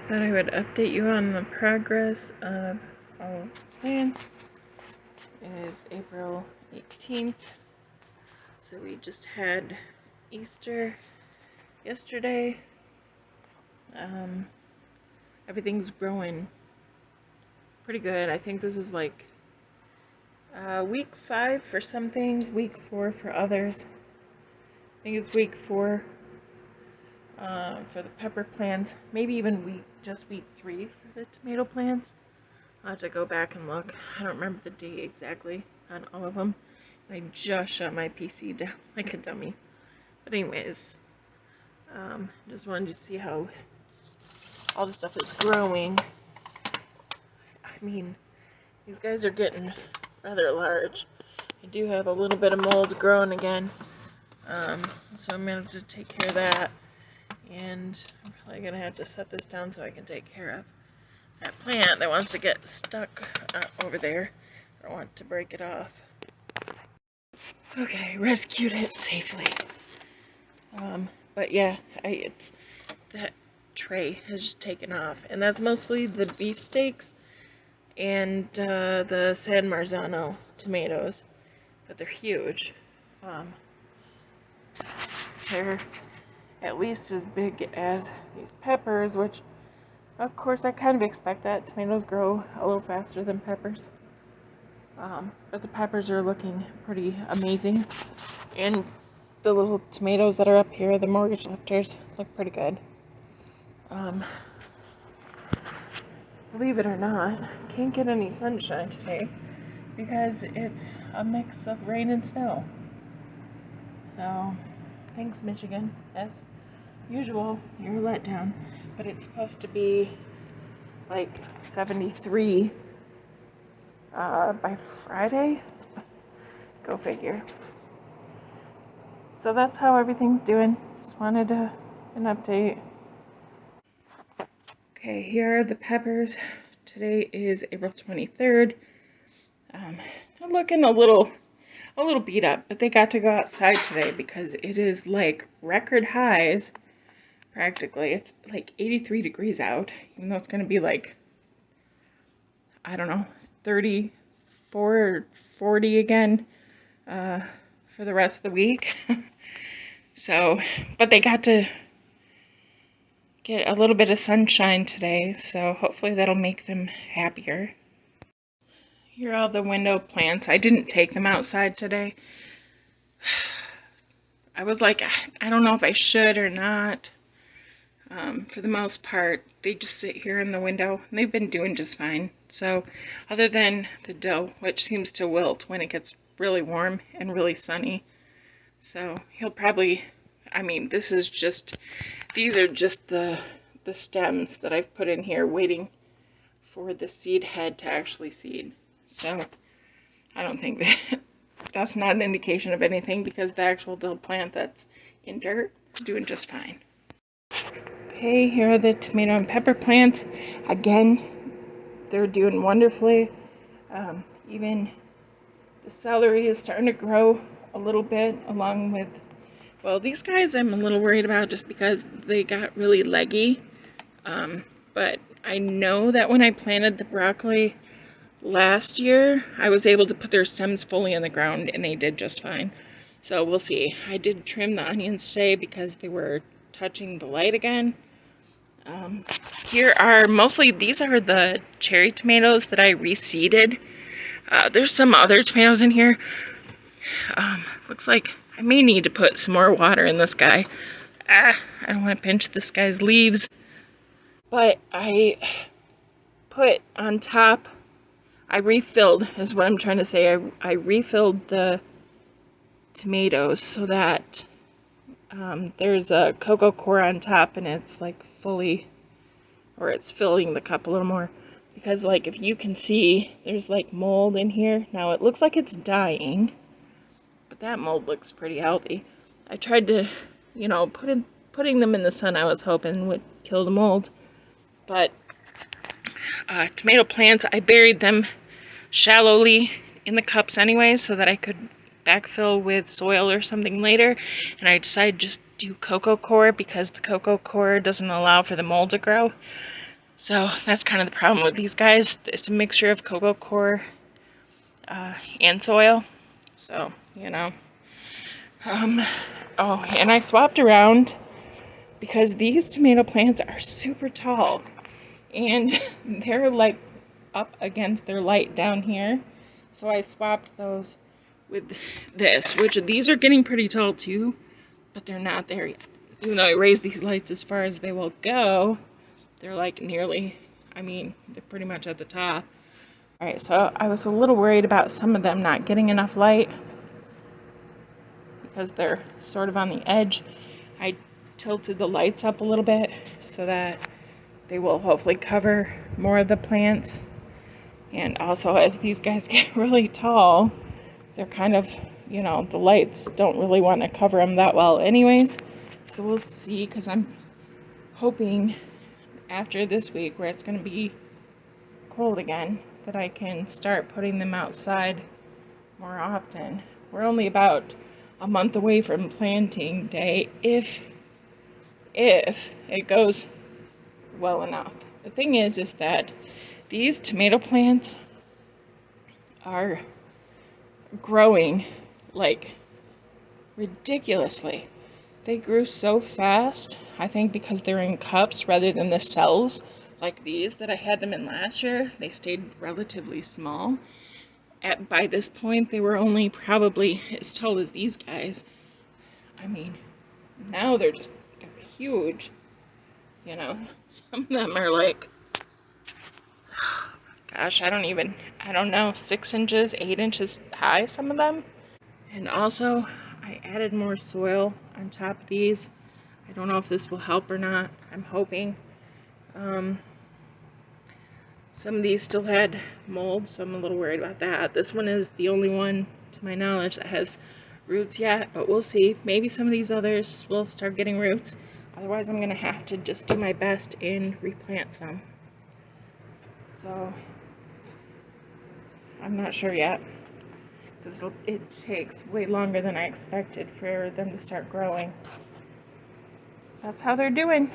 Thought I would update you on the progress of all plants. It is April 18th, so we just had Easter yesterday. Everything's growing pretty good. I think this is like week 5 for some things, week 4 for others. I think it's week 4 for the pepper plants, maybe even just week 3 for the tomato plants. I'll have to go back and look. I don't remember the date exactly on all of them. I just shut my PC down like a dummy. But anyways, just wanted to see how all the stuff is growing. I mean, these guys are getting rather large. I do have a little bit of mold growing again. So I'm going to have to take care of that. And I'm probably going to have to set this down so I can take care of that plant that wants to get stuck over there. I don't want to break it off. Okay, rescued it safely. But yeah, it's that tray has just taken off, and that's mostly the beefsteaks and the San Marzano tomatoes, but they're huge. They're at least as big as these peppers, which of course I kind of expect that. Tomatoes grow a little faster than peppers. But the peppers are looking pretty amazing. And the little tomatoes that are up here, the mortgage lifters, look pretty good. Believe it or not, can't get any sunshine today because it's a mix of rain and snow. So, thanks Michigan. As usual, you're a letdown. But it's supposed to be like 73 by Friday. Go figure. So that's how everything's doing. Just wanted an update. Okay, here are the peppers. Today is April 23rd. They're looking a little beat up, but they got to go outside today because it is like record highs. Practically, it's like 83 degrees out, even though it's going to be like, I don't know, 34 or 40 again for the rest of the week. So, but they got to get a little bit of sunshine today, so hopefully that'll make them happier. Here are all the window plants. I didn't take them outside today. I was like, I don't know if I should or not. For the most part, they just sit here in the window, and they've been doing just fine. So, other than the dill, which seems to wilt when it gets really warm and really sunny. So, he'll probably, I mean, these are just the stems that I've put in here waiting for the seed head to actually seed. So, I don't think that's not an indication of anything because the actual dill plant that's in dirt is doing just fine. Okay, here are the tomato and pepper plants. Again, they're doing wonderfully. Even the celery is starting to grow a little bit along with, well, these guys I'm a little worried about just because they got really leggy. But I know that when I planted the broccoli last year, I was able to put their stems fully in the ground and they did just fine. So we'll see. I did trim the onions today because they were touching the light again. Here are these are the cherry tomatoes that I reseeded. There's some other tomatoes in here. Looks like I may need to put some more water in this guy. I don't want to pinch this guy's leaves. But I put on top, I refilled, is what I'm trying to say. I refilled the tomatoes so that there's a cocoa core on top and it's like fully, or it's filling the cup a little more. Because like if you can see, there's like mold in here. Now it looks like it's dying, but that mold looks pretty healthy. I tried to, you know, putting them in the sun I was hoping would kill the mold. But tomato plants, I buried them shallowly in the cups anyway so that I could backfill with soil or something later. And I decided just do cocoa core because the cocoa core doesn't allow for the mold to grow. So that's kind of the problem with these guys. It's a mixture of coco coir and soil. So, you know. Oh, and I swapped around because these tomato plants are super tall. And they're like up against their light down here. So I swapped those with this, which these are getting pretty tall too, but they're not there yet. Even though I raised these lights as far as they will go, they're like nearly, I mean, they're pretty much at the top. All right, so I was a little worried about some of them not getting enough light because they're sort of on the edge. I tilted the lights up a little bit so that they will hopefully cover more of the plants. And also, as these guys get really tall, they're kind of, you know, the lights don't really want to cover them that well anyways. So we'll see, because I'm hoping after this week where it's going to be cold again that I can start putting them outside more often. We're only about a month away from planting day if it goes well enough. The thing is that these tomato plants are growing like ridiculously. They grew so fast, I think because they're in cups rather than the cells like these that I had them in last year. They stayed relatively small. By this point, they were only probably as tall as these guys. I mean, now they're huge, you know. Some of them are like, gosh, I don't know, 6 inches, 8 inches high, some of them. And also, I added more soil on top of these. I don't know if this will help or not. I'm hoping. Some of these still had mold, so I'm a little worried about that. This one is the only one, to my knowledge, that has roots yet, but we'll see. Maybe some of these others will start getting roots. Otherwise, I'm going to have to just do my best and replant some. So, I'm not sure yet, because it takes way longer than I expected for them to start growing. That's how they're doing.